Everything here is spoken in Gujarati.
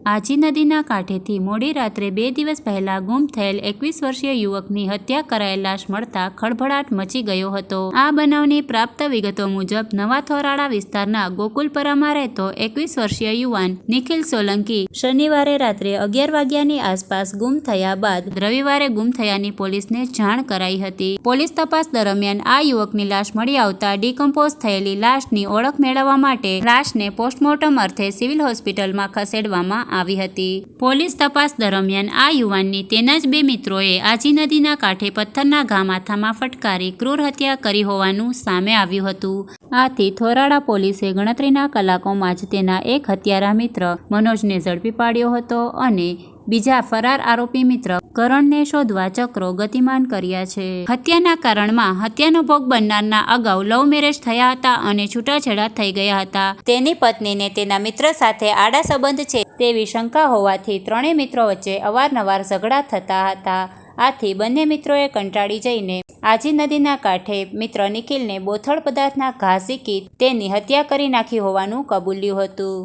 આજી નદીના કાંઠેથી મોડી રાત્રે 2 દિવસ પહેલા ગુમ થયેલ 21 વર્ષીય યુવકની હત્યા કરાયેલ લાશ મળતા ખળભળાટ મચી ગયો હતો। આ બનાવની પ્રાપ્ત વિગતો મુજબ નવા થોરાળા વિસ્તારના ગોકુલપરામાં રહેતો 21 વર્ષીય યુવાન નિખિલ સોલંકી શનિવારે રાત્રે 11 વાગ્યાની આસપાસ ગુમ થયા બાદ રવિવારે ગુમ થયાની પોલીસને જાણ કરાઈ હતી। પોલીસ તપાસ દરમિયાન આ યુવકની લાશ મળી આવતા ડિકમ્પોઝ થયેલી લાશની ઓળખ મેળવવા માટે લાશને પોસ્ટમોર્ટમ અર્થે સિવિલ હોસ્પિટલમાં ખસેડવામાં આવી હતી। પોલીસ તપાસ દરમિયાન આ યુવાનની તેના જ 2 મિત્રોએ આજી નદીના કાંઠે પથ્થરના ઘા માથામાં ફટકારી ક્રૂર હત્યા કરી હોવાનું સામે આવ્યું હતું। આથી થોરાળા પોલીસે ગણતરીના કલાકોમાં જ તેના એક હત્યારા મિત્ર મનોજને ઝડપી પાડ્યો હતો અને બીજા ફરાર આરોપી મિત્ર કરણને શોધવા ચક્રો ગતિમાન કર્યા છે। હત્યાના કારણમાં હત્યાનો ભોગ બનનારના અગાઉ લવ મેરેજ થયા હતા અને છૂટાછેડા થઈ ગયા હતા। તેની પત્નીને તેના મિત્ર સાથે આડા સંબંધ છે તેવી શંકા હોવાથી ત્રણેય મિત્રો વચ્ચે અવારનવાર ઝઘડા થતા હતા। આથી બંને મિત્રોએ કંટાળી જઈને આજી નદીના કાંઠે મિત્ર નિખિલને બોથડ પદાર્થના ઘા ઝીકી તેની હત્યા કરી નાખી હોવાનું કબૂલ્યું હતું।